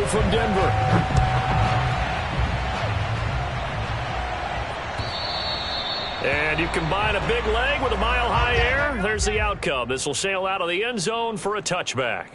from Denver. And you combine a big leg with a mile-high air, there's the outcome. This will sail out of the end zone for a touchback.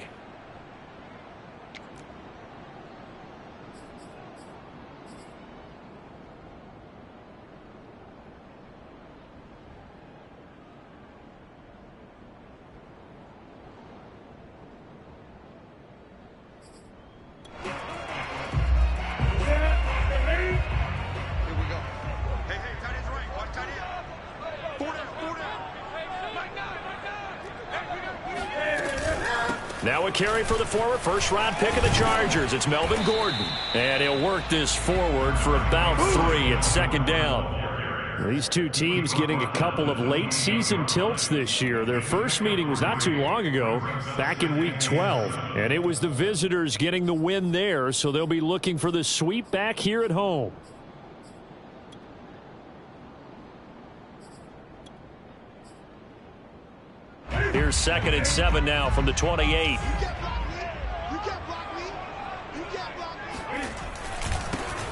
Now a carry for the former first-round pick of the Chargers. It's Melvin Gordon. And he'll work this forward for about 3 at second down. These two teams getting a couple of late-season tilts this year. Their first meeting was not too long ago, back in Week 12. And it was the visitors getting the win there, so they'll be looking for the sweep back here at home. Here's 2nd and 7 now from the 28.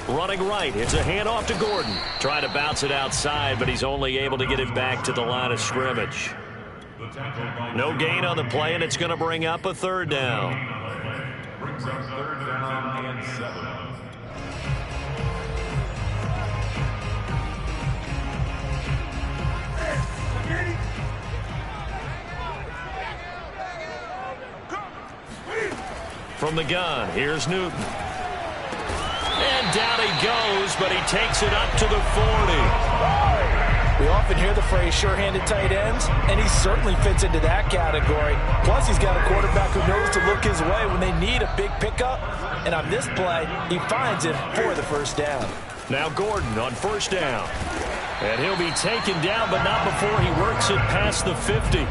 Running right. It's a handoff to Gordon. Trying to bounce it outside, but he's only able to get it back to the line of scrimmage. No gain on the play, and it's going to bring up a 3rd down. Brings up 3rd down and 7. From the gun, here's Newton. And down he goes, but he takes it up to the 40. We often hear the phrase sure-handed tight ends, and he certainly fits into that category. Plus, he's got a quarterback who knows to look his way when they need a big pickup. And on this play, he finds it for the 1st down. Now Gordon on 1st down. And he'll be taken down, but not before he works it past the 50.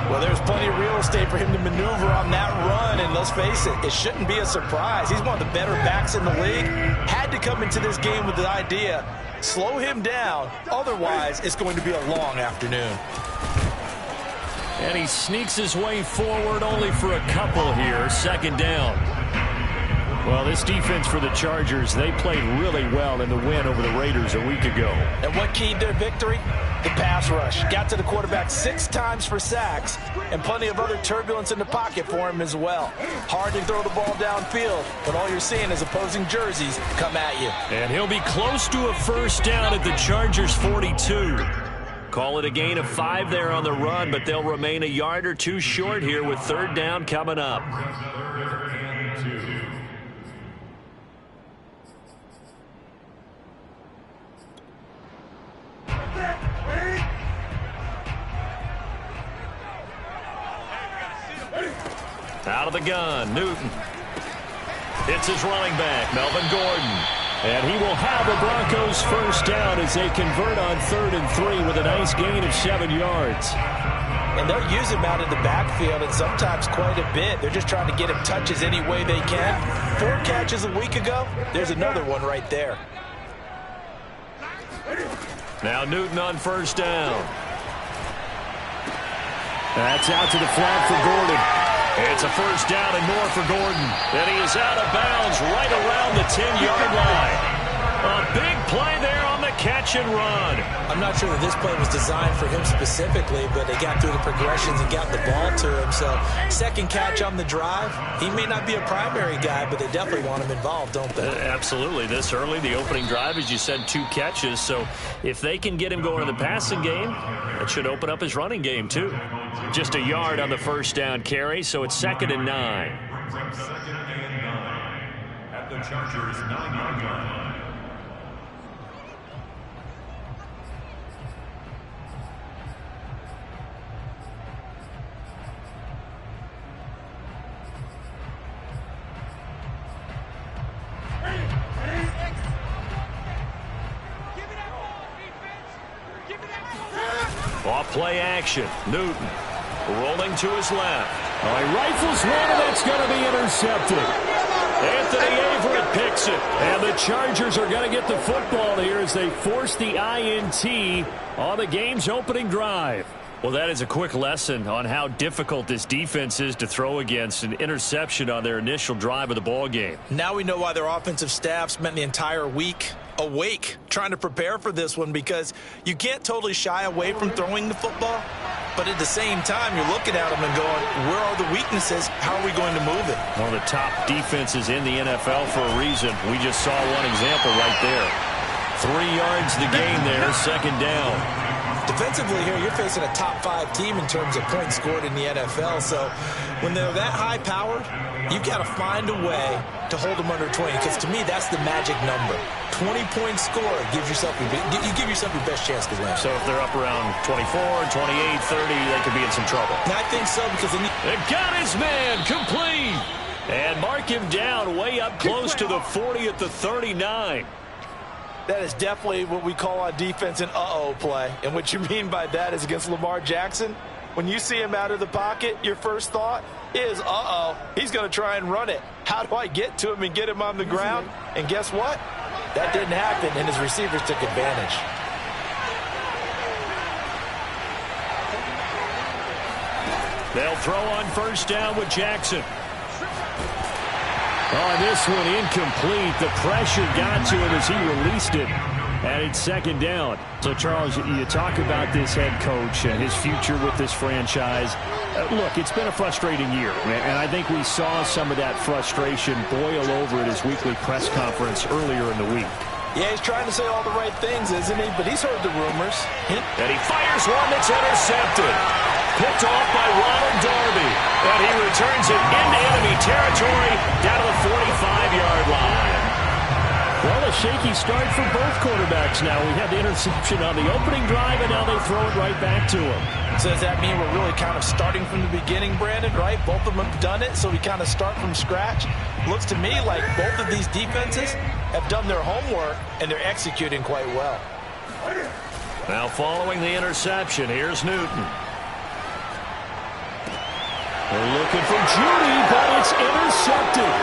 Well, there's plenty of real estate for him to maneuver on that run, and let's face it, it shouldn't be a surprise. He's one of the better backs in the league. Had to come into this game with the idea, slow him down, otherwise it's going to be a long afternoon. And he sneaks his way forward only for a couple here, 2nd down. Well, this defense for the Chargers, they played really well in the win over the Raiders a week ago. And what keyed their victory? The pass rush. Got to the quarterback 6 times for sacks, and plenty of other turbulence in the pocket for him as well. Hard to throw the ball downfield, but all you're seeing is opposing jerseys come at you. And he'll be close to a 1st down at the Chargers 42. Call it a gain of 5 there on the run, but they'll remain a yard or 2 short here with 3rd down coming up. Out of the gun, Newton. It's his running back, Melvin Gordon. And he will have the Broncos 1st down as they convert on 3rd and 3 with a nice gain of 7 yards. And they'll use him out in the backfield, and sometimes quite a bit. They're just trying to get him touches any way they can. 4 catches a week ago. There's another one right there. Now Newton on 1st down. That's out to the flat for Gordon. It's a 1st down and more for Gordon. And he is out of bounds right around the 10-yard line. A big play there on the catch and run. I'm not sure that this play was designed for him specifically, but they got through the progressions and got the ball to him. So 2nd catch on the drive. He may not be a primary guy, but they definitely want him involved, don't they? Absolutely. This early, the opening drive, as you said, 2 catches. So if they can get him going in the passing game, that should open up his running game too. Just a yard on the 1st down carry, so it's 2nd and 9. Second and 9 at the Chargers 9-yard line. Off play action. Newton rolling to his left. Oh, he rifles one, and that's going to be intercepted. Anthony Averett picks it. And the Chargers are going to get the football here as they force the INT on the game's opening drive. Well, that is a quick lesson on how difficult this defense is to throw against. An interception on their initial drive of the ball game. Now we know why their offensive staff spent the entire week awake trying to prepare for this one, because you can't totally shy away from throwing the football, but at the same time you're looking at them and going, where are the weaknesses? How are we going to move it? One of the top defenses in the NFL for a reason. We just saw one example right there. 3 yards the gain there, second down. Defensively here, you're facing a top 5 team in terms of points scored in the NFL. So when they're that high-powered, you've got to find a way to hold them under 20, because to me, that's the magic number. 20-point score gives yourself you give yourself your best chance to win. So if they're up around 24, 28, 30, they could be in some trouble. And I think so, because they got his man complete. And mark him down way up close to the 40 at the 39. That is definitely what we call on defense an uh-oh play. And what you mean by that is against Lamar Jackson, when you see him out of the pocket, your first thought is, uh-oh, he's going to try and run it. How do I get to him and get him on the ground? And guess what? That didn't happen, and his receivers took advantage. They'll throw on first down with Jackson. Oh, this one incomplete. The pressure got to him as he released it. And it's second down. So, Charles, you talk about this head coach and his future with this franchise. Look, it's been a frustrating year, and I think we saw some of that frustration boil over at his weekly press conference earlier in the week. Yeah, he's trying to say all the right things, isn't he? But he's heard the rumors. And he fires one that's intercepted. Picked off by Ronald Darby. And he returns it into enemy territory down to the 45-yard line. Well, a shaky start for both quarterbacks now. We had the interception on the opening drive, and now they throw it right back to him. So does that mean we're really kind of starting from the beginning, Brandon, right? Both of them have done it, so we kind of start from scratch. Looks to me like both of these defenses have done their homework, and they're executing quite well. Now following the interception, here's Newton. They're looking for Judy, but it's intercepted.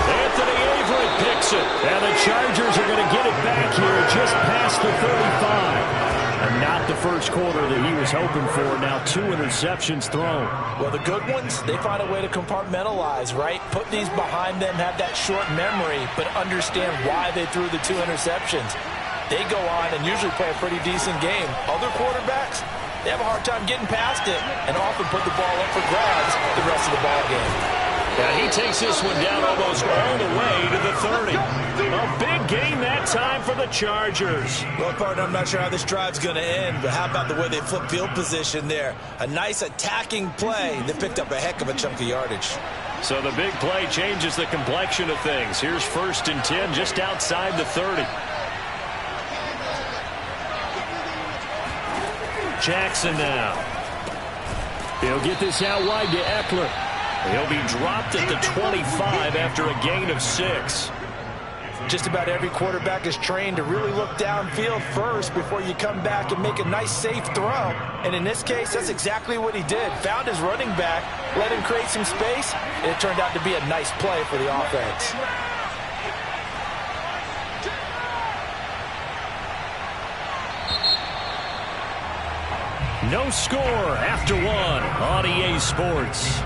Anthony Averett picks it, and the Chargers are going to get it back here just past the 35. And not the first quarter that he was hoping for. Now 2 interceptions thrown. Well, the good ones, they find a way to compartmentalize, right? Put these behind them, have that short memory, but understand why they threw the 2 interceptions. They go on and usually play a pretty decent game. Other quarterbacks, they have a hard time getting past it and often put the ball up for grabs the rest of the ball game. And he takes this one down almost all the way to the 30. A big gain that time for the Chargers. Well, partner, I'm not sure how this drive's going to end, but how about the way they flip field position there? A nice attacking play that picked up a heck of a chunk of yardage. So the big play changes the complexion of things. Here's 1st and 10 just outside the 30. Jackson now. He'll get this out wide to Eckler. He'll be dropped at the 25 after a gain of 6. Just about every quarterback is trained to really look downfield first before you come back and make a nice, safe throw. And in this case, that's exactly what he did. Found his running back, let him create some space, and it turned out to be a nice play for the offense. No score after 1 on EA Sports.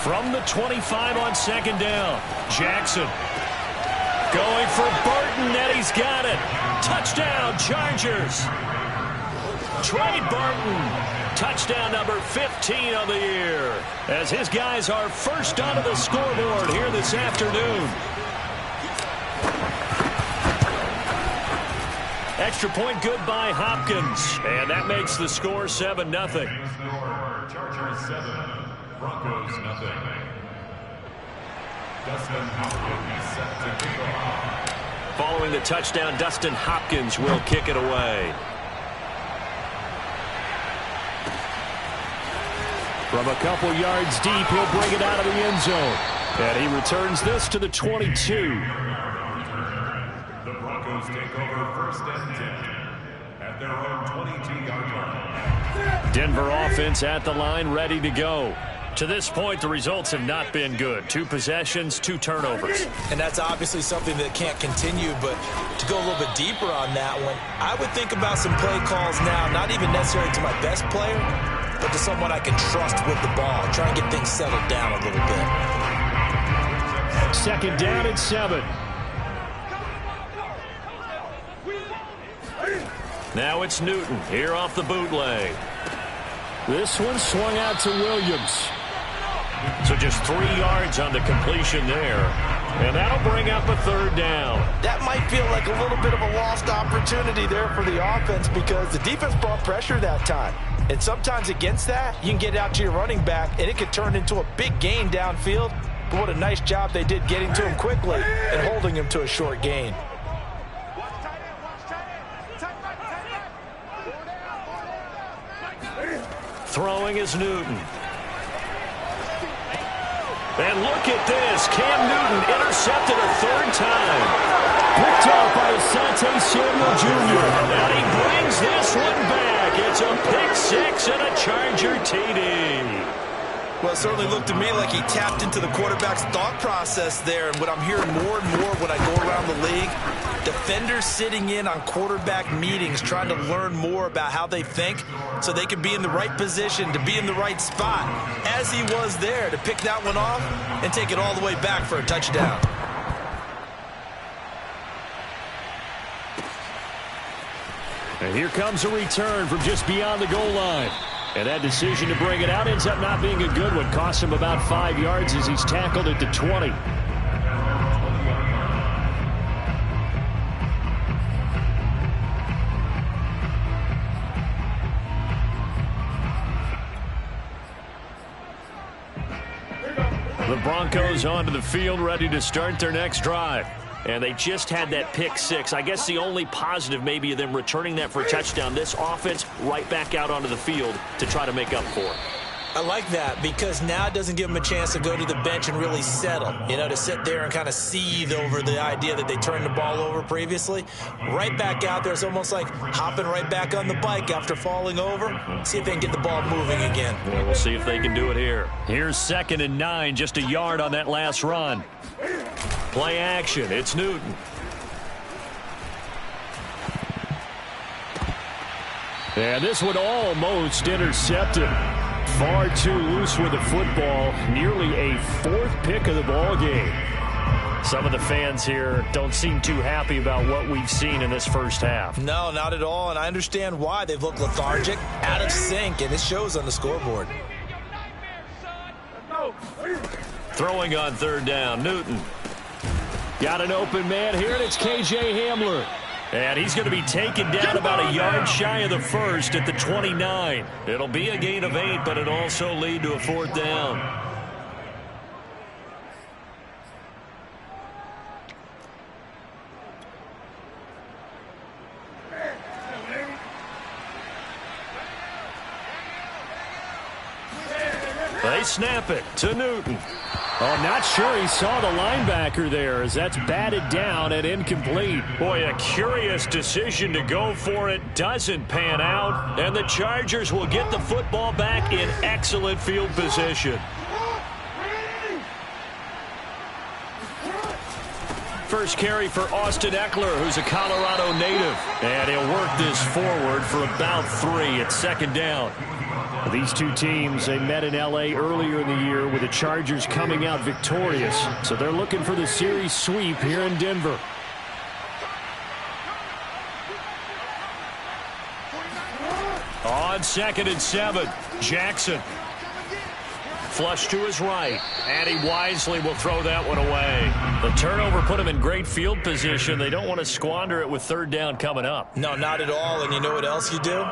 From the 25 on second down, Jackson going for Burton, and he's got it. Touchdown, Chargers. Trey Burton, touchdown number 15 on the year, as his guys are first onto the scoreboard here this afternoon. Extra point good by Hopkins, and that makes the score 7-0. Chargers 7, Broncos 0. Dustin Hopkins set to kick off. Following the touchdown, Dustin Hopkins will kick it away. From a couple yards deep, he'll bring it out of the end zone. And he returns this to the 22. The Broncos take over 1st and 10 at their own 22-yard line. Denver offense at the line, ready to go. To this point, the results have not been good. 2 possessions, 2 turnovers. And that's obviously something that can't continue, but to go a little bit deeper on that one, I would think about some play calls now, not even necessarily to my best player, but to someone I can trust with the ball. Try and get things settled down a little bit. 2nd down and 7. Now it's Newton here off the bootleg. This one swung out to Williams. So just 3 yards on the completion there. And that'll bring up a 3rd down. That might feel like a little bit of a lost opportunity there for the offense because the defense brought pressure that time. And sometimes against that, you can get out to your running back, and it could turn into a big gain downfield. But what a nice job they did getting to him quickly and holding him to a short gain. Throwing is Newton. And look at this. Cam Newton intercepted a 3rd time. Picked off by Asante Samuel Jr. And he brings this one back. It's a pick 6 and a Charger TD. Well, it certainly looked to me like he tapped into the quarterback's thought process there. And what I'm hearing more and more when I go around the league, defenders sitting in on quarterback meetings trying to learn more about how they think so they can be in the right position to be in the right spot, as he was there to pick that one off and take it all the way back for a touchdown. And here comes a return from just beyond the goal line. And that decision to bring it out ends up not being a good one. Costs him about 5 yards as he's tackled at the 20. The Broncos onto the field, ready to start their next drive. And they just had that pick 6. I guess the only positive maybe of them returning that for a touchdown. This offense right back out onto the field to try to make up for it. I like that because now it doesn't give them a chance to go to the bench and really settle. You know, to sit there and kind of seethe over the idea that they turned the ball over previously. Right back out there. It's almost like hopping right back on the bike after falling over. See if they can get the ball moving again. Well, we'll see if they can do it here. Here's 2nd and 9, just a yard on that last run. Play action. It's Newton. And this one almost intercepted. Far too loose with the football. Nearly a 4th pick of the ball game. Some of the fans here don't seem too happy about what we've seen in this first half. No, not at all, and I understand why. They've looked lethargic, out of sync, and it shows on the scoreboard. Throwing on 3rd down, Newton. Got an open man here, and it's K.J. Hamler. And he's going to be taken down about a yard shy of the 1st at the 29. It'll be a gain of 8, but it'll also lead to a 4th down. They snap it to Newton. Oh, not sure he saw the linebacker there as that's batted down and incomplete. Boy, a curious decision to go for it. Doesn't pan out, and the Chargers will get the football back in excellent field position. First carry for Austin Eckler, who's a Colorado native. And he'll work this forward for about 3 at 2nd down. These two teams, they met in L.A. earlier in the year with the Chargers coming out victorious. So they're looking for the series sweep here in Denver. On 2nd and 7, Jackson. Flush to his right, and he wisely will throw that one away. The turnover put him in great field position. They don't want to squander it with 3rd down coming up. No, not at all, and you know what else you do?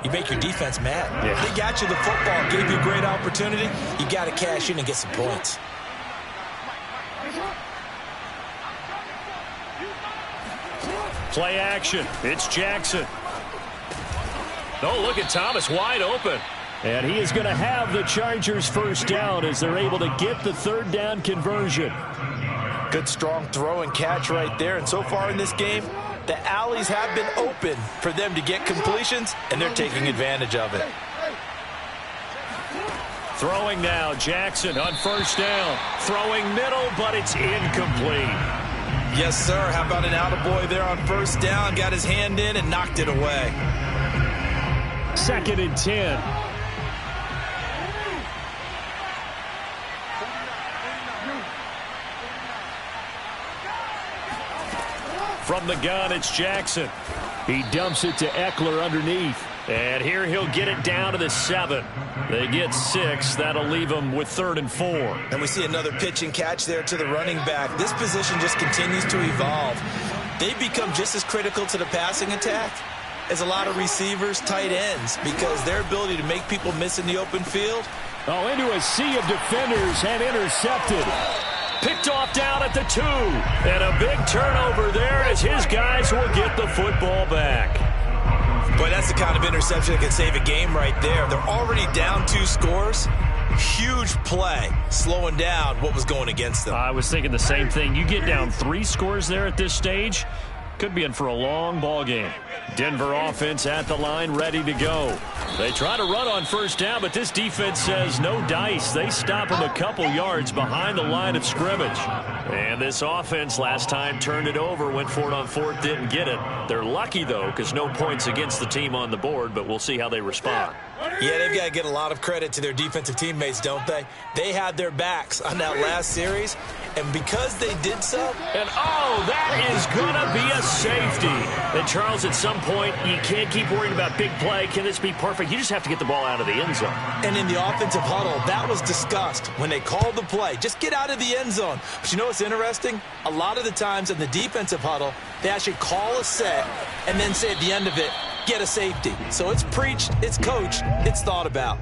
You make your defense mad. Yeah. They got you the football, gave you a great opportunity. You got to cash in and get some points. Play action. It's Jackson. Oh, look at Thomas wide open. And he is going to have the Chargers first down as they're able to get the third down conversion. Good, strong throw and catch right there. And so far in this game, the alleys have been open for them to get completions, and they're taking advantage of it. Throwing now, Jackson on first down. Throwing middle, but it's incomplete. Yes, sir. How about an attaboy there on first down? Got his hand in and knocked it away. 2nd and 10. From the gun, it's Jackson. He dumps it to Eckler underneath. And here he'll get it down to the 7. They get 6. That'll leave them with 3rd and 4. And we see another pitch and catch there to the running back. This position just continues to evolve. They become just as critical to the passing attack as a lot of receivers, tight ends, because their ability to make people miss in the open field. Oh, into a sea of defenders and intercepted. Picked off down at the 2. And a big turnover there as his guys will get the football back. Boy, that's the kind of interception that can save a game right there. They're already down 2 scores. Huge play, slowing down what was going against them. I was thinking the same thing. You get down 3 scores there at this stage, could be in for a long ball game. Denver offense at the line, ready to go. They try to run on first down, but this defense says no dice. They stop him a couple yards behind the line of scrimmage. And this offense last time turned it over, went for it on 4th, didn't get it. They're lucky, though, because no points against the team on the board, but we'll see how they respond. Yeah, they've got to get a lot of credit to their defensive teammates, don't they? They had their backs on that last series, and because they did so... And, oh, that is going to be a safety. And, Charles, at some point, you can't keep worrying about big play. Can this be perfect? You just have to get the ball out of the end zone. And in the offensive huddle, that was discussed when they called the play. Just get out of the end zone. But you know what's interesting? A lot of the times in the defensive huddle, they actually call a set and then say at the end of it, get a safety. So it's preached, it's coached, it's thought about.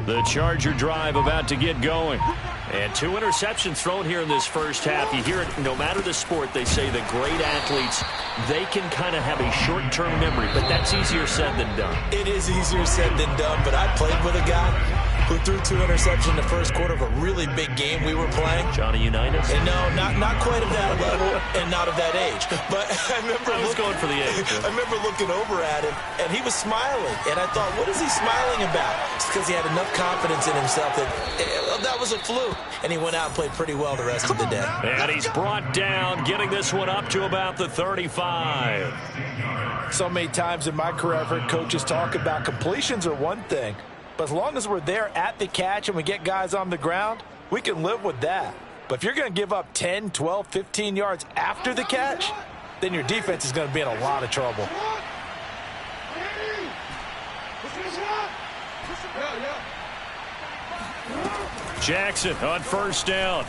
The Charger drive about to get going. And 2 interceptions thrown here in this first half. You hear it, no matter the sport, they say the great athletes, they can kind of have a short-term memory, but that's easier said than done. It is easier said than done, but I played with a guy who threw 2 interceptions in the first quarter of a really big game we were playing. Johnny Unitas? And no, not quite of that level and not of that age. But I was going for the age. I remember looking over at him, and he was smiling. And I thought, what is he smiling about? It's because he had enough confidence in himself that that was a fluke. And he went out and played pretty well the rest of the day. And he's brought down, getting this one up to about the 35. So many times in my career, I've heard coaches talk about completions are one thing. But as long as we're there at the catch and we get guys on the ground, we can live with that. But if you're going to give up 10, 12, 15 yards after the catch, then your defense is going to be in a lot of trouble. Jackson on first down.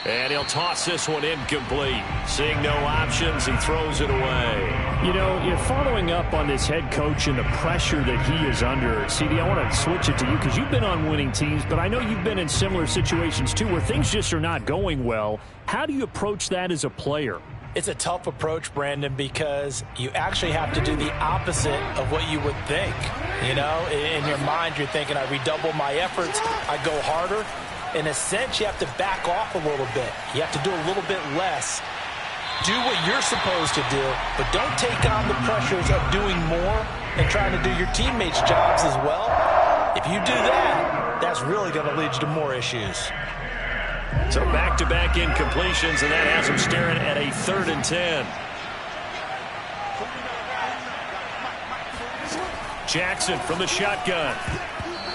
And he'll toss this one incomplete. Seeing no options, he throws it away. You know, you're following up on this head coach and the pressure that he is under. CD, I want to switch it to you because you've been on winning teams, but I know you've been in similar situations too where things just are not going well. How do you approach that as a player? It's a tough approach, Brandon, because you actually have to do the opposite of what you would think. You know, in your mind, you're thinking, I redouble my efforts, I go harder. In a sense, you have to back off a little bit. You have to do a little bit less. Do what you're supposed to do, but don't take on the pressures of doing more and trying to do your teammates' jobs as well. If you do that, that's really going to lead you to more issues. So back-to-back incompletions, and that has him staring at a 3rd and 10. Jackson from the shotgun.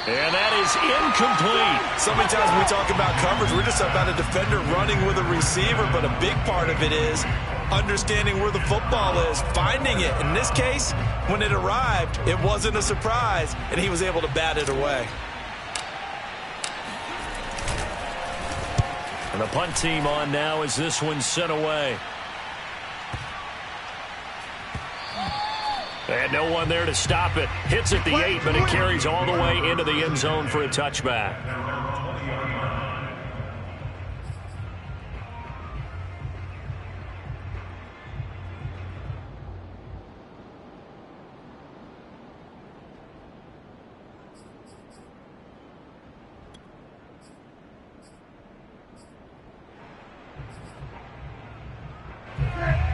And that is incomplete. So many times when we talk about coverage, we're just about a defender running with a receiver, but a big part of it is understanding where the football is, finding it. In this case, when it arrived, it wasn't a surprise, and he was able to bat it away. And the punt team on now as this one's sent away. And no one there to stop it. Hits at the 8, but it carries all the way into the end zone for a touchback.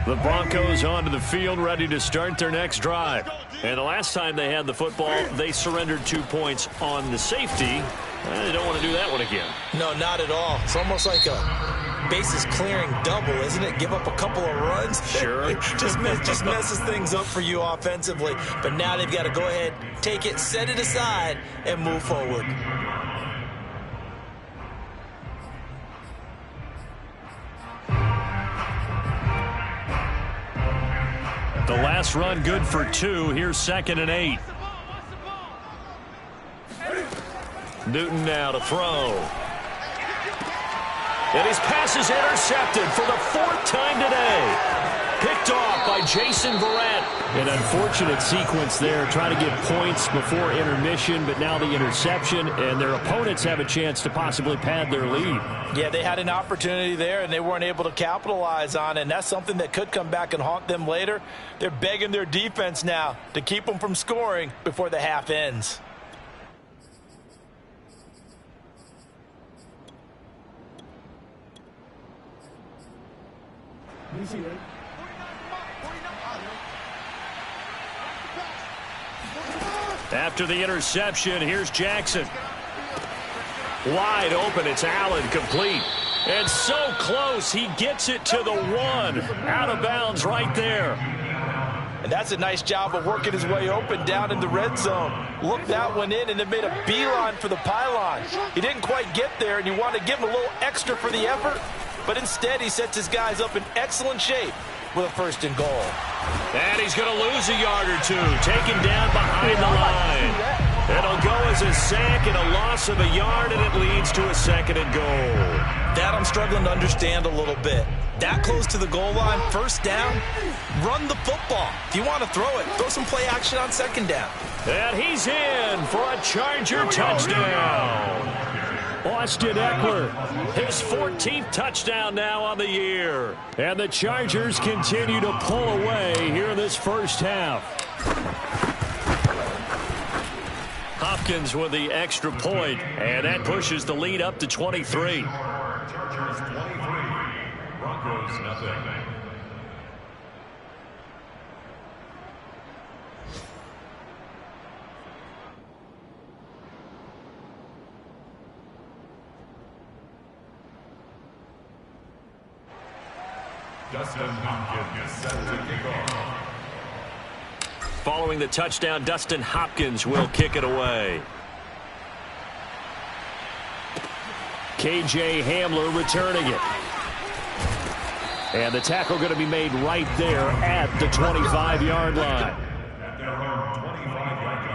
The Broncos onto the field, ready to start their next drive. And the last time they had the football, they surrendered 2 points on the safety. They don't want to do that one again. No, not at all. It's almost like a bases clearing double, isn't it? Give up a couple of runs. Sure. just messes things up for you offensively. But now they've got to go ahead, take it, set it aside, and move forward. The last run good for 2. Here's 2nd and 8. Newton now to throw. And his pass is intercepted for the 4th time today. Picked off by Jason Verrett. An unfortunate sequence there, trying to get points before intermission, but now the interception, and their opponents have a chance to possibly pad their lead. Yeah, they had an opportunity there, and they weren't able to capitalize on it, and that's something that could come back and haunt them later. They're begging their defense now to keep them from scoring before the half ends. After the interception, here's Jackson. Wide open, it's Allen, complete. And so close, he gets it to the 1. Out of bounds right there. And that's a nice job of working his way open down in the red zone. Looked that one in and then made a beeline for the pylon. He didn't quite get there, and you want to give him a little extra for the effort. But instead, he sets his guys up in excellent shape with a 1st and goal. And he's going to lose a yard or 2, taken down behind the line. It'll go as a sack and a loss of a yard, and it leads to a 2nd and goal. That I'm struggling to understand a little bit. That close to the goal line, 1st down, run the football. If you want to throw it, throw some play action on 2nd down. And he's in for a Charger touchdown. Austin Eckler, his 14th touchdown now on the year. And the Chargers continue to pull away here in this first half. Hopkins with the extra point, and that pushes the lead up to 23. Chargers 23, Broncos nothing. Dustin Hopkins set to kick off. Following the touchdown, Dustin Hopkins will kick it away. KJ Hamler returning it. And the tackle going to be made right there at the 25-yard line. At their own 25-yard line.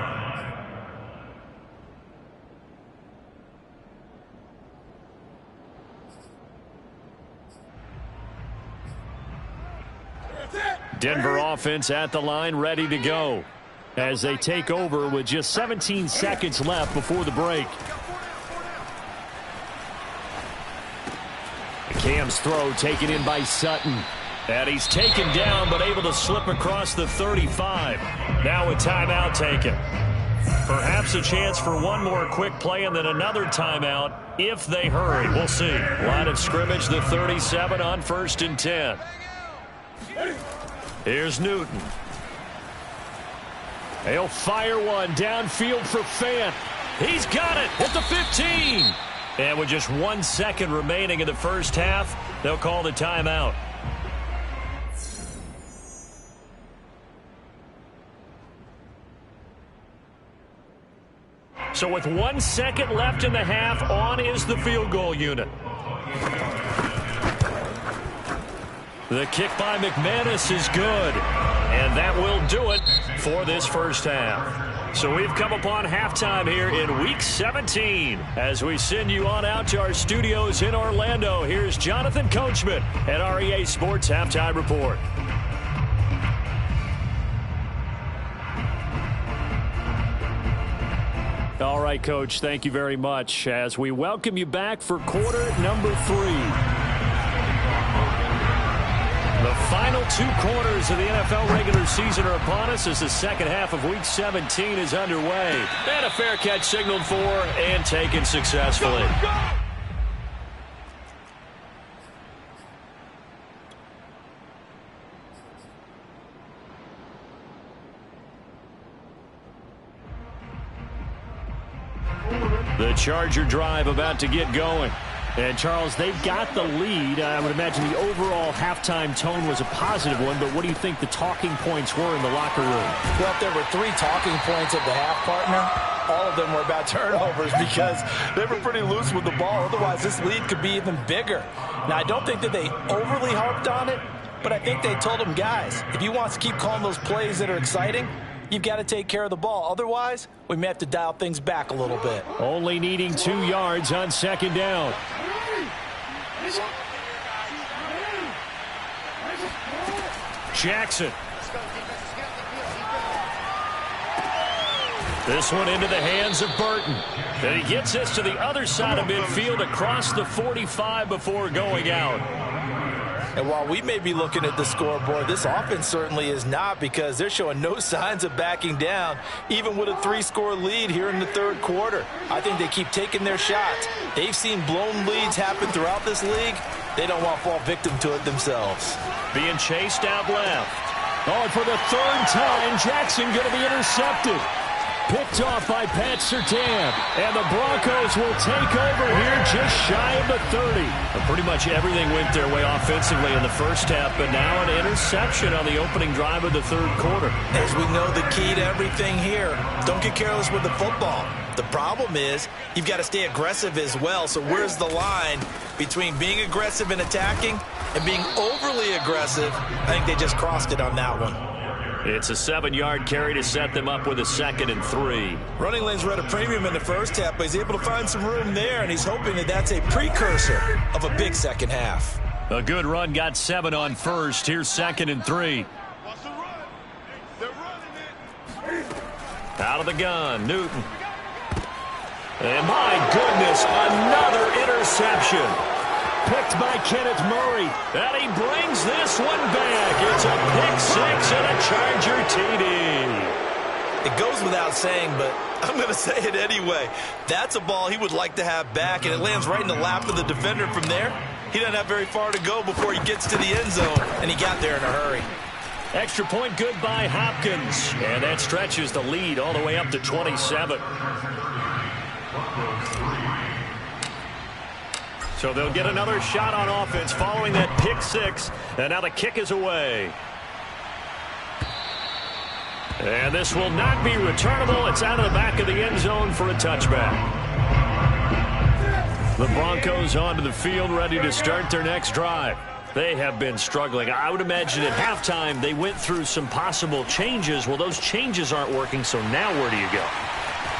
Denver offense at the line, ready to go as they take over with just 17 seconds left before the break. Cam's throw taken in by Sutton. And he's taken down but able to slip across the 35. Now a timeout taken. Perhaps a chance for one more quick play and then another timeout if they hurry. We'll see. Line of scrimmage, the 37 on 1st and 10. Here's Newton. He'll fire one downfield for Fant. He's got it at the 15. And with just 1 second remaining in the first half, they'll call the timeout. So with 1 second left in the half, on is the field goal unit. The kick by McManus is good. And that will do it for this first half. So we've come upon halftime here in Week 17. As we send you on out to our studios in Orlando, here's Jonathan Coachman at REA Sports Halftime Report. All right, Coach, thank you very much as we welcome you back for quarter number 3. The final 2 quarters of the NFL regular season are upon us as the second half of Week 17 is underway. And a fair catch signaled for and taken successfully. The Charger drive about to get going. And, Charles, they've got the lead. I would imagine the overall halftime tone was a positive one, but what do you think the talking points were in the locker room? Well, if there were 3 talking points at the half, partner, all of them were about turnovers because they were pretty loose with the ball. Otherwise, this lead could be even bigger. Now, I don't think that they overly harped on it, but I think they told them, guys, if you want to keep calling those plays that are exciting, you've got to take care of the ball. Otherwise, we may have to dial things back a little bit. Only needing 2 yards on second down. Jackson. This one into the hands of Burton. And he gets this to the other side of midfield across the 45 before going out. And while we may be looking at the scoreboard, this offense certainly is not, because they're showing no signs of backing down, even with a 3-score lead here in the third quarter. I think they keep taking their shots. They've seen blown leads happen throughout this league. They don't want to fall victim to it themselves. Being chased out left. Oh, and for the 3rd time, Jackson going to be intercepted. Picked off by Pat Surtain. And the Broncos will take over here just shy of the 30. Well, pretty much everything went their way offensively in the first half, but now an interception on the opening drive of the third quarter. As we know, the key to everything here, don't get careless with the football. The problem is you've got to stay aggressive as well. So where's the line between being aggressive and attacking and being overly aggressive? I think they just crossed it on that one. It's a 7-yard carry to set them up with a 2nd and 3. Running lanes were at a premium in the first half, but he's able to find some room there, and he's hoping that that's a precursor of a big second half. A good run, got 7 on first. Here's 2nd and 3. Out of the gun, Newton. And my goodness, another interception. Picked by Kenneth Murray. And he brings this one back. It's a pick-6 and a Charger TD. It goes without saying, but I'm going to say it anyway. That's a ball he would like to have back, and it lands right in the lap of the defender from there. He doesn't have very far to go before he gets to the end zone, and he got there in a hurry. Extra point good by Hopkins. And that stretches the lead all the way up to 27. So they'll get another shot on offense following that pick-6. And now the kick is away. And this will not be returnable. It's out of the back of the end zone for a touchback. The Broncos onto the field, ready to start their next drive. They have been struggling. I would imagine at halftime they went through some possible changes. Well, those changes aren't working, so now where do you go?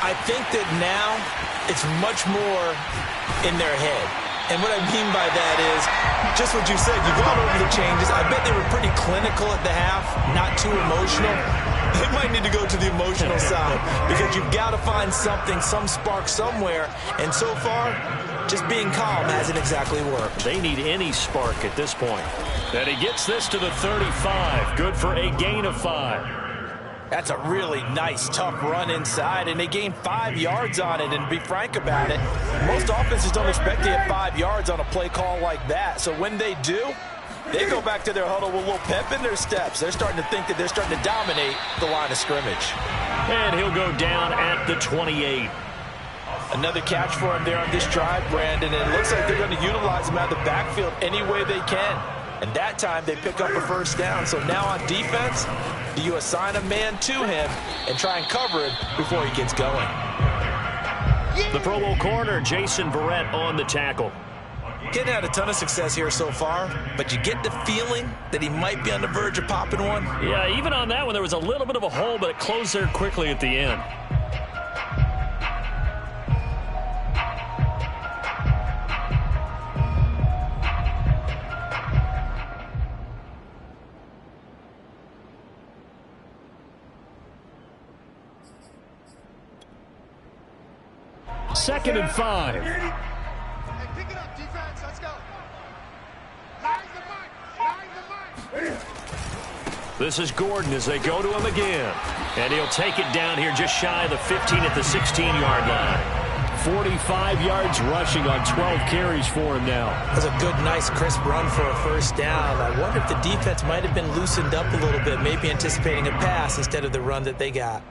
I think that now it's much more in their head. And what I mean by that is just what you said. You've gone over the changes. I bet they were pretty clinical at the half, not too emotional. They might need to go to the emotional side because you've got to find something, some spark somewhere. And so far, just being calm hasn't exactly worked. They need any spark at this point. And he gets this to the 35. Good for a gain of 5. That's a really nice, tough run inside, and they gained 5 yards on it. And to be frank about it, most offenses don't expect to get 5 yards on a play call like that. So when they do, they go back to their huddle with a little pep in their steps. They're starting to think that they're starting to dominate the line of scrimmage. And he'll go down at the 28. Another catch for him there on this drive, Brandon, and it looks like they're going to utilize him out of the backfield any way they can. And that time they pick up a first down. So now on defense, do you assign a man to him and try and cover him before he gets going? The Pro Bowl corner, Jason Verrett, on the tackle. Getting had a ton of success here so far, but you get the feeling that he might be on the verge of popping one. Yeah, even on that one, there was a little bit of a hole, but it closed there quickly at the end. Second and 5. Hey, pick it up, defense. Let's go. Line the mic. This is Gordon as they go to him again. And he'll take it down here just shy of the 15 at the 16-yard line. 45 yards rushing on 12 carries for him now. That's a good, nice, crisp run for a first down. I wonder if the defense might have been loosened up a little bit, maybe anticipating a pass instead of the run that they got.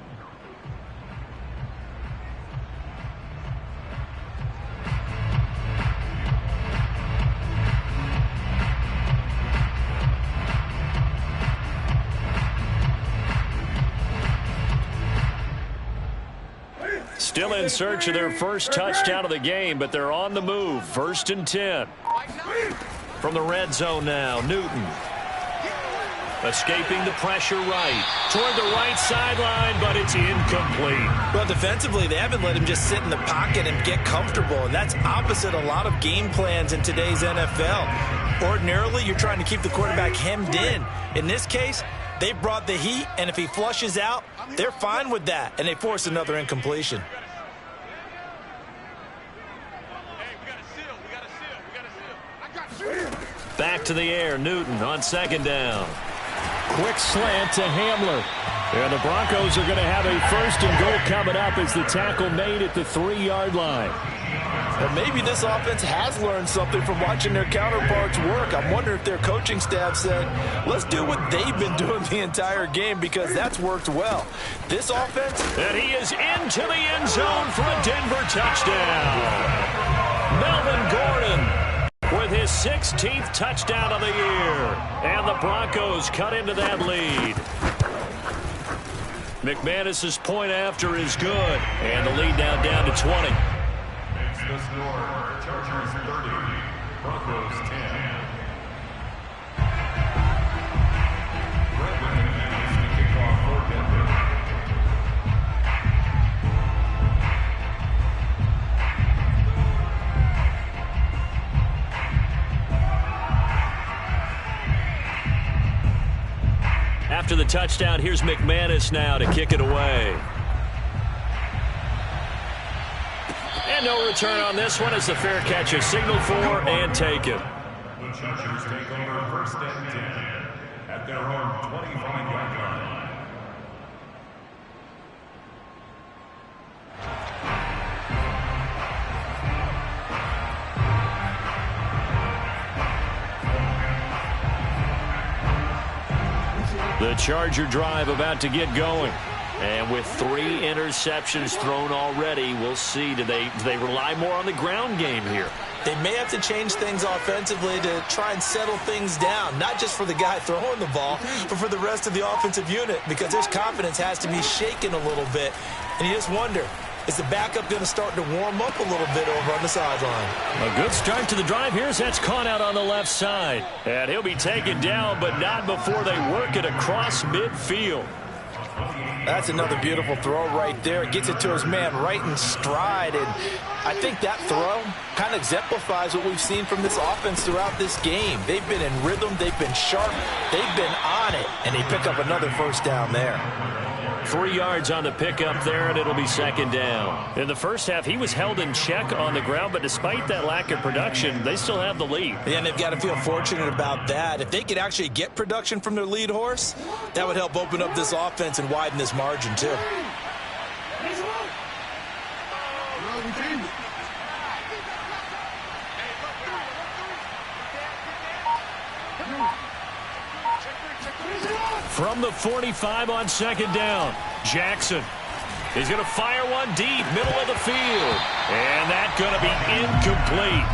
Still in search of their first touchdown of the game, but they're on the move. 1st and 10. From the red zone now, Newton. Escaping the pressure right. Toward the right sideline, but it's incomplete. Well, defensively, they haven't let him just sit in the pocket and get comfortable, and that's opposite a lot of game plans in today's NFL. Ordinarily, you're trying to keep the quarterback hemmed in. In this case, they brought the heat, and if he flushes out, they're fine with that, and they force another incompletion. Back to the air, Newton on 2nd down. Quick slant to Hamler. And the Broncos are going to have a 1st and goal coming up as the tackle made at the 3-yard line. Well, maybe this offense has learned something from watching their counterparts work. I'm wondering if their coaching staff said, let's do what they've been doing the entire game, because that's worked well. This offense... And he is into the end zone for a Denver touchdown. Melvin Gordon with his 16th touchdown of the year. And the Broncos cut into that lead. McManus's point after is good. And the lead now down to 20. Makes the score Chargers 30, Broncos 10. Brendan McManus to kick off for Denver. After the touchdown, here's McManus now to kick it away. And no return on this one as the fair catch is signaled for and taken. The Chargers take over 1st and 10 at their own 25-yard line. The Charger drive about to get going. And with 3 interceptions thrown already, we'll see. Do they rely more on the ground game here? They may have to change things offensively to try and settle things down, not just for the guy throwing the ball, but for the rest of the offensive unit, because their confidence has to be shaken a little bit. And you just wonder, is the backup going to start to warm up a little bit over on the sideline? A good start to the drive. Here's that's caught out on the left side. And he'll be taken down, but not before they work it across midfield. That's another beautiful throw right there. Gets it to his man right in stride. And I think that throw kind of exemplifies what we've seen from this offense throughout this game. They've been in rhythm. They've been sharp. They've been on it. And they pick up another first down there. 3 yards on the pickup there, and it'll be 2nd down. In the first half, he was held in check on the ground, but despite that lack of production, they still have the lead. Yeah, and they've got to feel fortunate about that. If they could actually get production from their lead horse, that would help open up this offense and widen this margin, too. From the 45 on 2nd down, Jackson is going to fire one deep, middle of the field. And that's going to be incomplete.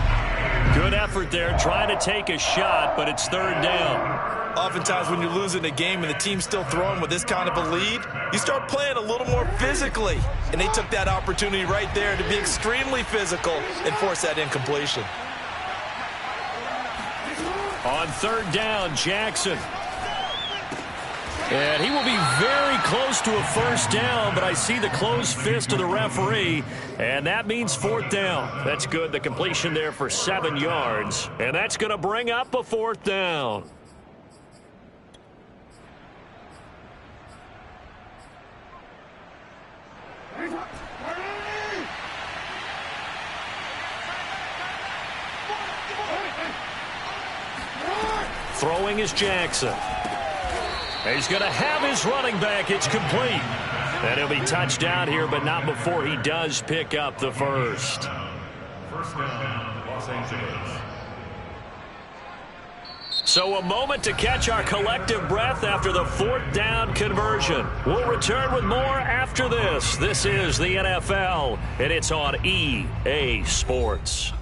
Good effort there, trying to take a shot, but it's 3rd down. Oftentimes when you're losing a game and the team's still throwing with this kind of a lead, you start playing a little more physically. And they took that opportunity right there to be extremely physical and force that incompletion. On third down, Jackson. And he will be very close to a first down, but I see the closed fist of the referee, and that means fourth down. That's good. The completion there for 7 yards, and that's going to bring up a fourth down. Throwing is Jackson. He's going to have his running back. It's complete. And he'll be touchdown here, but not before he does pick up the first. First down, Los Angeles. So a moment to catch our collective breath after the fourth down conversion. We'll return with more after this. This is the NFL, and it's on EA Sports.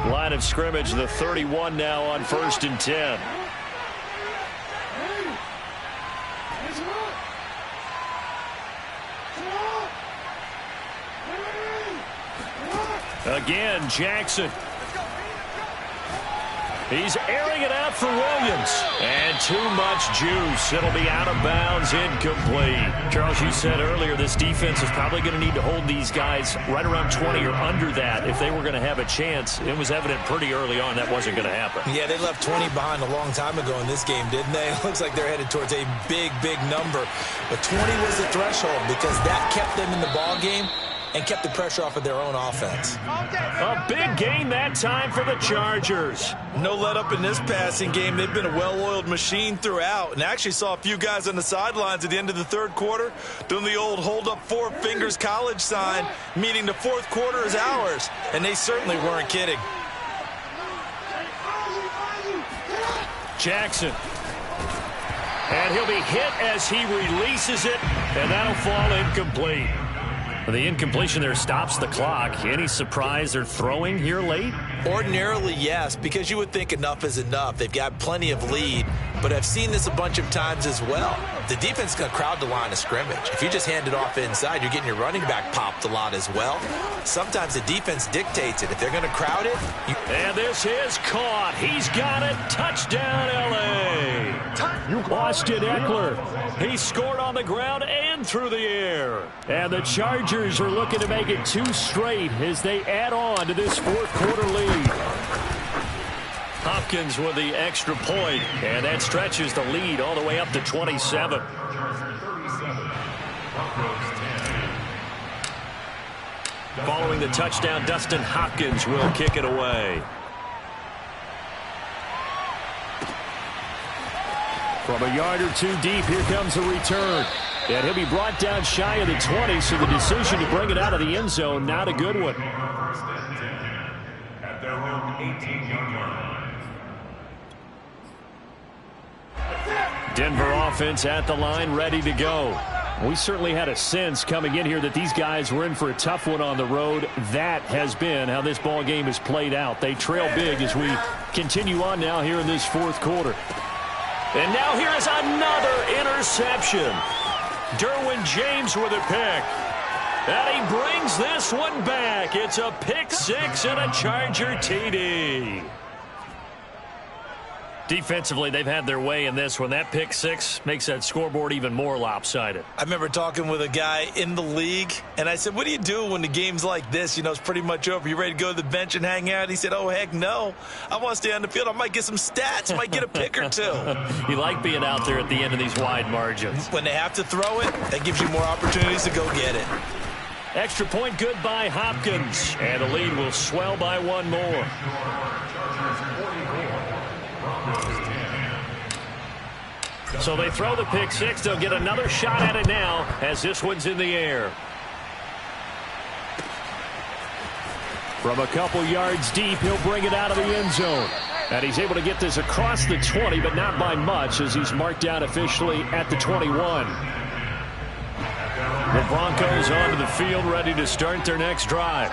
Line of scrimmage, the 31 now on 1st and 10. Again, Jackson. He's airing it out for Williams. And too much juice. It'll be out of bounds, incomplete. Charles, you said earlier this defense is probably going to need to hold these guys right around 20 or under that if they were going to have a chance. It was evident pretty early on that wasn't going to happen. Yeah, they left 20 behind a long time ago in this game, didn't they? It looks like they're headed towards a big, big number. But 20 was the threshold because that kept them in the ball game and kept the pressure off of their own offense. A big gain that time for the Chargers. No let up in this passing game. They've been a well-oiled machine throughout. And I actually saw a few guys on the sidelines at the end of the third quarter doing the old hold up 4 fingers college sign, meaning the fourth quarter is ours. And they certainly weren't kidding. Jackson. And he'll be hit as he releases it, and that'll fall incomplete. The incompletion there stops the clock. Any surprise they're throwing here late? Ordinarily, yes, because you would think enough is enough. They've got plenty of lead, but I've seen this a bunch of times as well. The defense is going to crowd the line of scrimmage. If you just hand it off inside, you're getting your running back popped a lot as well. Sometimes the defense dictates it. If they're going to crowd it. And this is caught. He's got it. Touchdown, L.A. Austin Eckler. He scored on the ground and through the air. And the Chargers are looking to make it 2 straight as they add on to this fourth quarter lead. Hopkins with the extra point, and that stretches the lead all the way up to 27. Following the touchdown, Dustin Hopkins will kick it away. From a yard or 2 deep, here comes a return. And he'll be brought down shy of the 20, so the decision to bring it out of the end zone, not a good one. At their own 18-yard line. Denver offense at the line, ready to go. We certainly had a sense coming in here that these guys were in for a tough one on the road. That has been how this ball game has played out. They trail big as we continue on now here in this fourth quarter. And now here is another interception. Derwin James with a pick. And he brings this one back. It's a pick 6 and a Charger TD. Defensively, they've had their way in this one. That pick 6 makes that scoreboard even more lopsided. I remember talking with a guy in the league, and I said, what do you do when the game's like this? You know, it's pretty much over. You ready to go to the bench and hang out? He said, oh, heck no. I want to stay on the field. I might get some stats. I might get a pick or 2. You like being out there at the end of these wide margins. When they have to throw it, that gives you more opportunities to go get it. Extra point good by Hopkins. And the lead will swell by 1 more. So they throw the pick 6. They'll get another shot at it now as this one's in the air. From a couple yards deep, he'll bring it out of the end zone. And he's able to get this across the 20, but not by much as he's marked down officially at the 21. The Broncos onto the field, ready to start their next drive.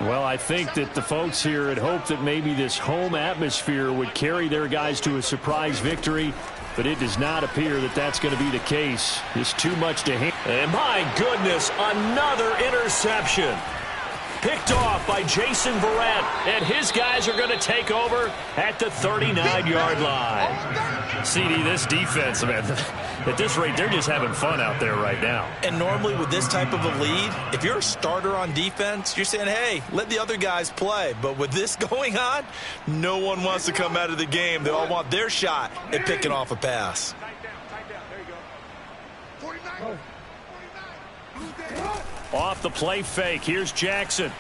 Well, I think that the folks here had hoped that maybe this home atmosphere would carry their guys to a surprise victory, but it does not appear that that's going to be the case. It's too much to handle. And my goodness, another interception. picked off by Jason Verrett, and his guys are going to take over at the 39-yard line. CD, this defense, man, at this rate, they're just having fun out there right now. And normally with this type of a lead, if you're a starter on defense, you're saying, hey, let the other guys play. But with this going on, no one wants to come out of the game. They all want their shot at picking off a pass. Off the play fake, here's Jackson.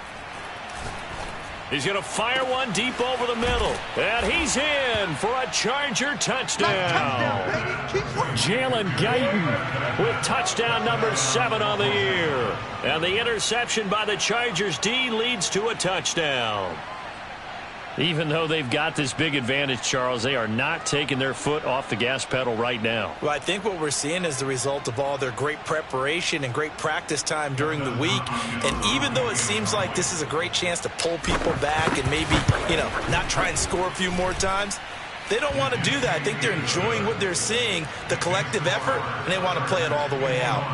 He's going to fire one deep over the middle. And he's in for a Charger touchdown. Jalen Guyton with touchdown number 7 on the year. And the interception by the Chargers D leads to a touchdown. Even though they've got this big advantage, Charles, they are not taking their foot off the gas pedal right now. Well, I think what we're seeing is the result of all their great preparation and great practice time during the week. And even though it seems like this is a great chance to pull people back and maybe, not try and score a few more times, they don't want to do that. I think they're enjoying what they're seeing, the collective effort, and they want to play it all the way out.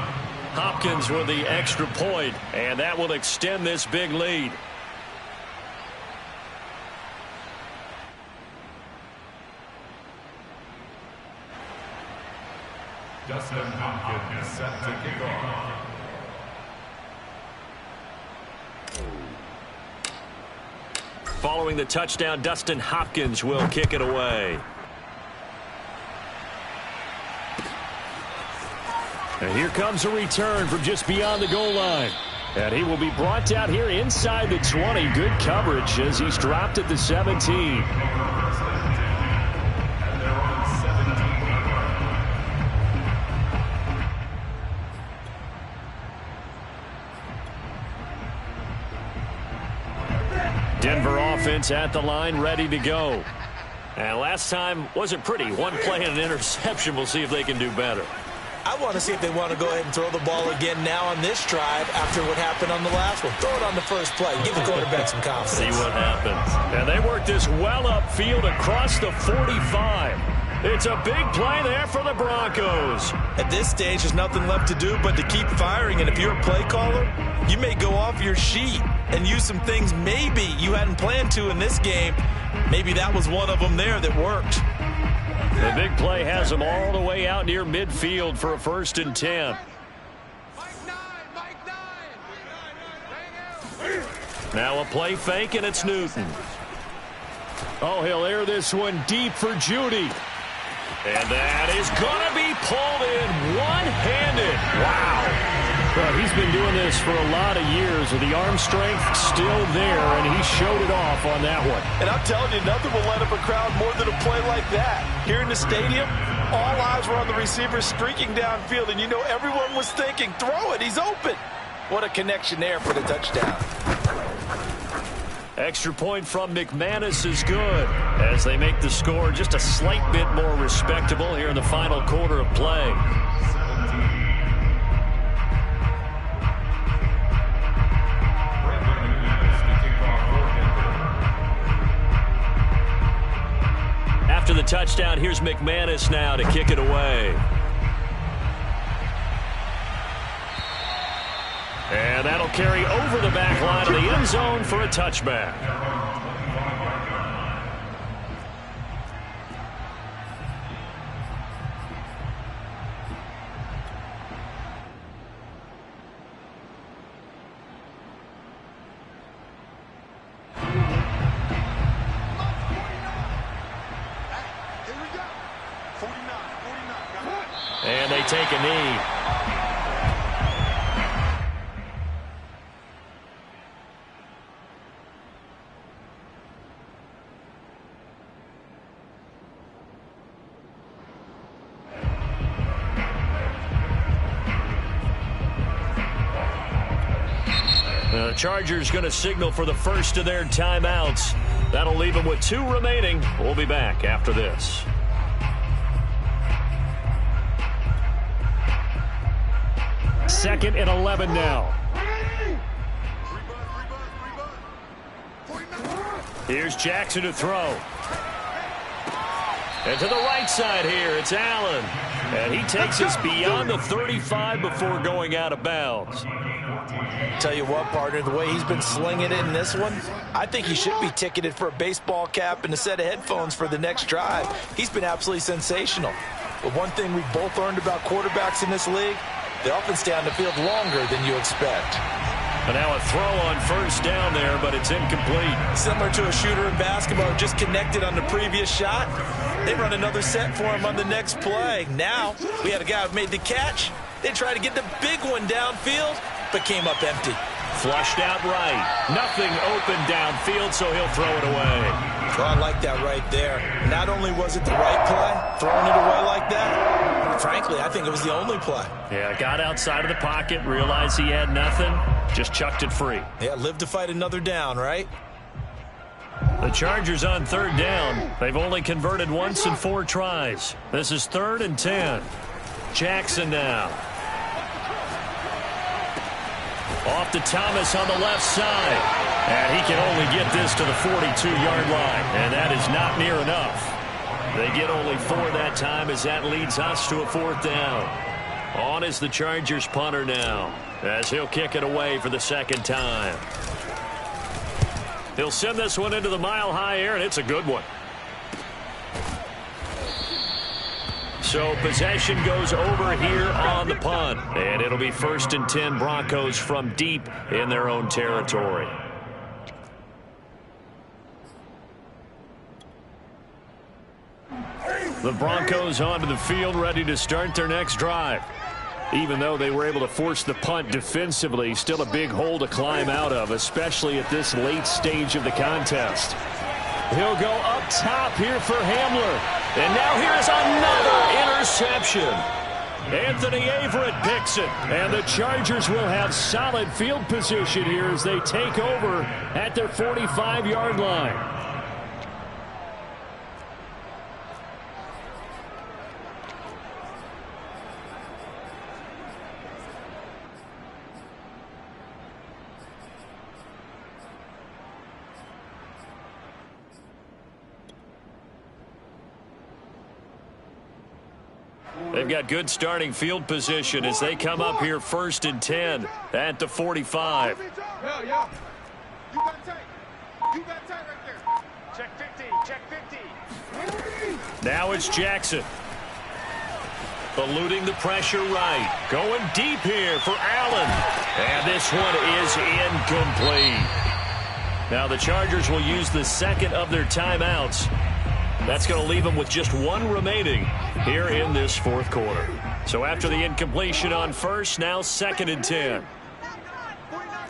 Hopkins with the extra point, and that will extend this big lead. Dustin Hopkins is set to kick off. Following the touchdown, Dustin Hopkins will kick it away. And here comes a return from just beyond the goal line. And he will be brought down here inside the 20. Good coverage as he's dropped at the 17. Denver offense at the line, ready to go. And last time wasn't pretty. One play and an interception. We'll see if they can do better. I want to see if they want to go ahead and throw the ball again now on this drive after what happened on the last one. Throw it on the first play. Give the quarterback some confidence. See what happens. And they work this well upfield across the 45. It's a big play there for the Broncos. At this stage, there's nothing left to do but to keep firing. And if you're a play caller, you may go off your sheet and use some things maybe you hadn't planned to in this game. Maybe that was one of them there that worked. The big play has them all the way out near midfield for a 1st and 10. Now a play fake, and it's Newton. Oh, he'll air this one deep for Judy. And that is going to be pulled in one-handed. Wow. Well, he's been doing this for a lot of years with the arm strength still there, and he showed it off on that one. And I'm telling you, nothing will light up a crowd more than a play like that. Here in the stadium, all eyes were on the receiver streaking downfield, and you know everyone was thinking, throw it, he's open. What a connection there for the touchdown. Extra point from McManus is good as they make the score just a slight bit more respectable here in the final quarter of play. After the touchdown, here's McManus now to kick it away. And that'll carry over the back line of the end zone for a touchback. And they take a knee. The Chargers going to signal for the first of their timeouts. That'll leave them with 2 remaining. We'll be back after this. Second and 11 now. Here's Jackson to throw. And to the right side here, it's Allen. And he takes us beyond the 35 before going out of bounds. Tell you what, partner, the way he's been slinging it in this one, I think he should be ticketed for a baseball cap and a set of headphones for the next drive. He's been absolutely sensational. But one thing we've both learned about quarterbacks in this league, they often stay on the field longer than you expect. And now a throw on first down there, but it's incomplete. Similar to a shooter in basketball, just connected on the previous shot. They run another set for him on the next play. Now, we had a guy who made the catch. They tried to get the big one downfield, but came up empty. Flushed out right. Nothing open downfield, so he'll throw it away. Oh, I like that right there. Not only was it the right play, throwing it away like that, frankly, I think it was the only play. Yeah, got outside of the pocket, realized he had nothing, just chucked it free. Yeah, live to fight another down, right? The Chargers on third down. They've only converted once in 4 tries. This is 3rd and 10. Jackson now. Off to Thomas on the left side. And he can only get this to the 42-yard line. And that is not near enough. They get only 4 that time as that leads us to a 4th down. On is the Chargers punter now, as he'll kick it away for the 2nd time. He'll send this one into the mile-high air, and it's a good one. So possession goes over here on the punt. And it'll be 1st and 10 Broncos from deep in their own territory. The Broncos onto the field, ready to start their next drive. Even though they were able to force the punt defensively, still a big hole to climb out of, especially at this late stage of the contest. He'll go up top here for Hamler. And now here's another interception. Anthony Averett picks it. And the Chargers will have solid field position here as they take over at their 45-yard line. They've got good starting field position as they come up here 1st and 10 at the 45. Yeah. You got tight. You got tight right there. Check 50. Check 50. Now it's Jackson. Eluding the pressure right. Going deep here for Allen. And this one is incomplete. Now the Chargers will use the 2nd of their timeouts. That's going to leave them with just 1 remaining here in this 4th quarter. So after the incompletion on first, now 2nd and 10.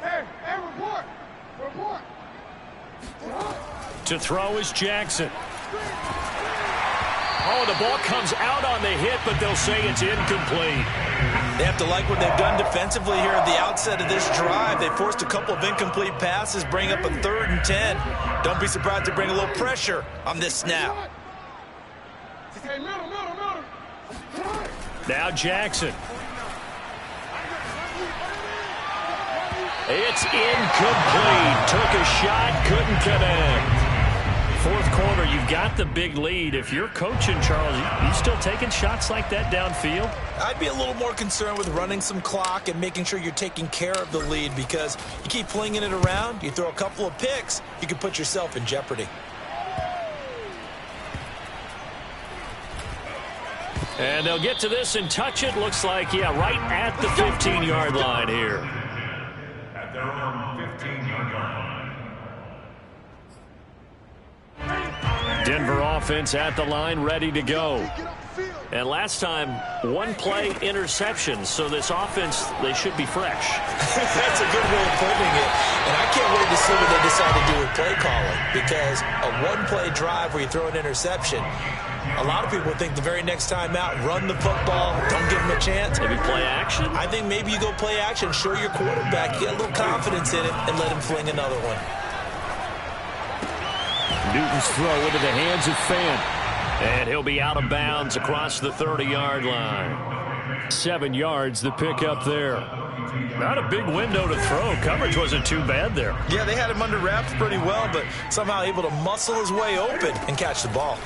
Hey, report. To throw is Jackson. Oh, the ball comes out on the hit, but they'll say it's incomplete. They have to like what they've done defensively here at the outset of this drive. They forced a couple of incomplete passes, bring up a 3rd and 10. Don't be surprised to bring a little pressure on this snap. Now Jackson. It's incomplete. Took a shot, couldn't connect. 4th quarter, you've got the big lead. If you're coaching, Charles, you still taking shots like that downfield? I'd be a little more concerned with running some clock and making sure you're taking care of the lead, because you keep flinging it around, you throw a couple of picks, you can put yourself in jeopardy. And they'll get to this and touch it. Looks like, yeah, right at the 15-yard line here. At their own 15-yard line. Denver offense at the line, ready to go. And last time, 1-play interception. So this offense, they should be fresh. That's a good way of putting it. And I can't wait to see what they decide to do with play calling, because a 1-play drive where you throw an interception, a lot of people think the very next time out, run the football, don't give them a chance. Maybe play action? I think maybe you go play action, show your quarterback, get a little confidence in it, and let him fling another one. Newton's throw into the hands of Fant. And he'll be out of bounds across the 30-yard line. 7 yards, the pickup there. Not a big window to throw. Coverage wasn't too bad there. Yeah, they had him under wraps pretty well, but somehow able to muscle his way open and catch the ball.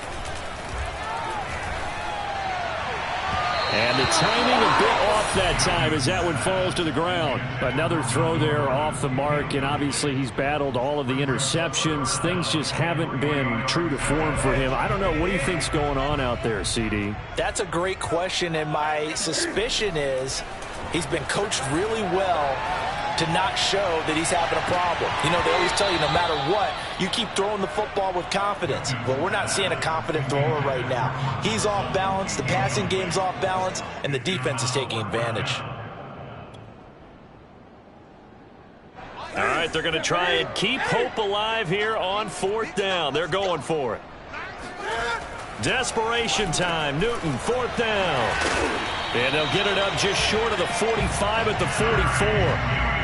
And the timing a bit off that time as that one falls to the ground. Another throw there off the mark, and obviously he's battled all of the interceptions. Things just haven't been true to form for him. I don't know. What do you think's going on out there, CD? That's a great question, and my suspicion is he's been coached really well to not show that he's having a problem. You know, they always tell you no matter what, you keep throwing the football with confidence. Well, we're not seeing a confident thrower right now. He's off balance, the passing game's off balance, and the defense is taking advantage. All right, they're going to try and keep hope alive here on 4th down. They're going for it. Desperation time. Newton, 4th down. And they'll get it up just short of the 45 at the 44.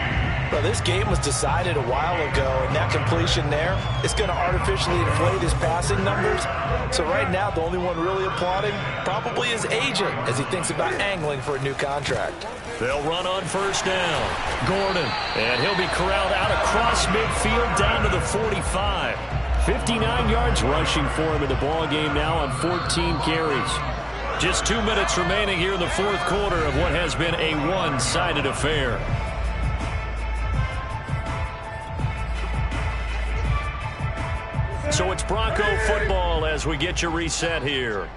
Well, this game was decided a while ago, and that completion there is going to artificially inflate his passing numbers. So right now, the only one really applauding probably his agent as he thinks about angling for a new contract. They'll run on 1st down. Gordon, and he'll be corralled out across midfield down to the 45. 59 yards rushing for him in the ball game now on 14 carries. Just 2 minutes remaining here in the 4th quarter of what has been a one-sided affair. So it's Bronco football as we get you reset here.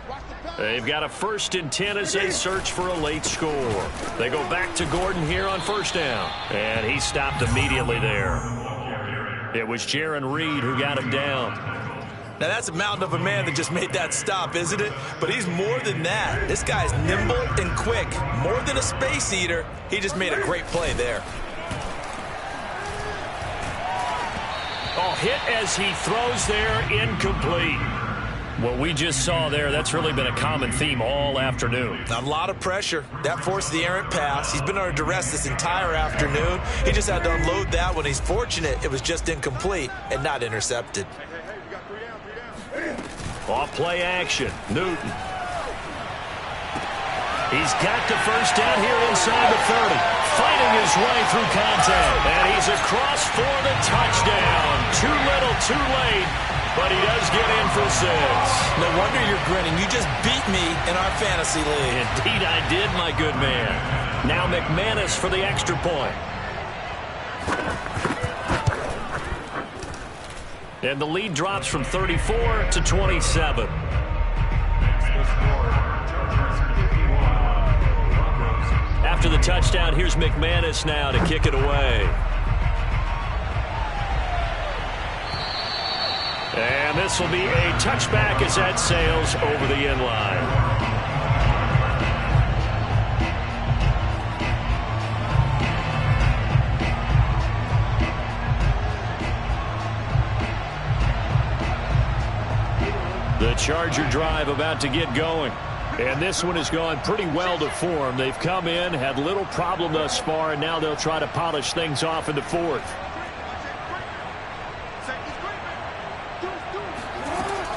They've got a 1st and 10 as they search for a late score. They go back to Gordon here on 1st down. And he stopped immediately there. It was Jaron Reed who got him down. Now, that's a mountain of a man that just made that stop, isn't it? But he's more than that. This guy's nimble and quick. More than a space eater, he just made a great play there. Oh, hit as he throws there, incomplete. What we just saw there, that's really been a common theme all afternoon. A lot of pressure. That forced the errant pass. He's been under duress this entire afternoon. He just had to unload that one. He's fortunate it was just incomplete and not intercepted. Off play action. Newton. He's got the 1st down here inside the 30. Fighting his way through contact. And he's across for the touchdown. Too little, too late. But he does get in for 6. No wonder you're grinning. You just beat me in our fantasy league. Indeed I did, my good man. Now McManus for the extra point. And the lead drops from 34 to 27. After the touchdown, here's McManus now to kick it away. And this will be a touchback as that sails over the end line. The Charger drive about to get going. And this one has gone pretty well to form. They've come in, had little problem thus far, and now they'll try to polish things off in the 4th.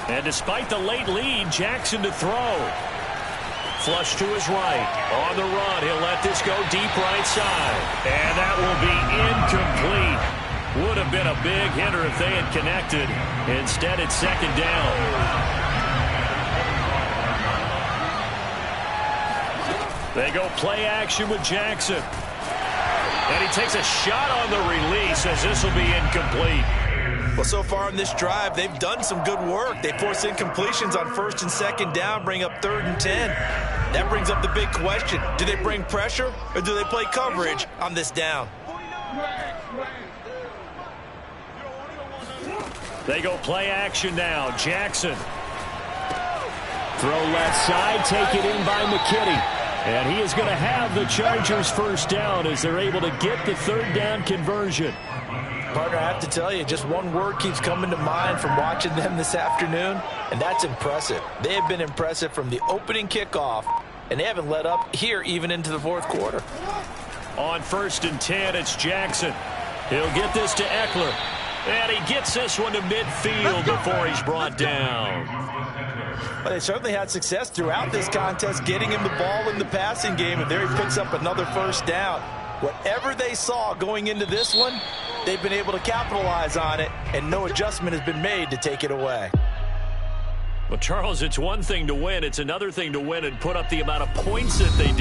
And despite the late lead, Jackson to throw. Flush to his right. On the run, he'll let this go deep right side. And that will be incomplete. Would have been a big hitter if they had connected. Instead, it's 2nd down. They go play action with Jackson. And he takes a shot on the release as this will be incomplete. Well, so far in this drive, they've done some good work. They force incompletions on 1st and 2nd down, bring up 3rd and 10. That brings up the big question. Do they bring pressure or do they play coverage on this down? They go play action now. Jackson. Throw left side, take it in by McKinney. And he is going to have the Chargers 1st down as they're able to get the 3rd down conversion. Partner, I have to tell you, just one word keeps coming to mind from watching them this afternoon, and that's impressive. They have been impressive from the opening kickoff, and they haven't let up here even into the 4th quarter. On 1st and 10, it's Jackson. He'll get this to Eckler. And he gets this one to midfield before he's brought down. Well, they certainly had success throughout this contest getting him the ball in the passing game, and there he picks up another 1st down. Whatever they saw going into this one, they've been able to capitalize on it, and no adjustment has been made to take it away. Well, Charles, it's one thing to win. It's another thing to win and put up the amount of points that they did.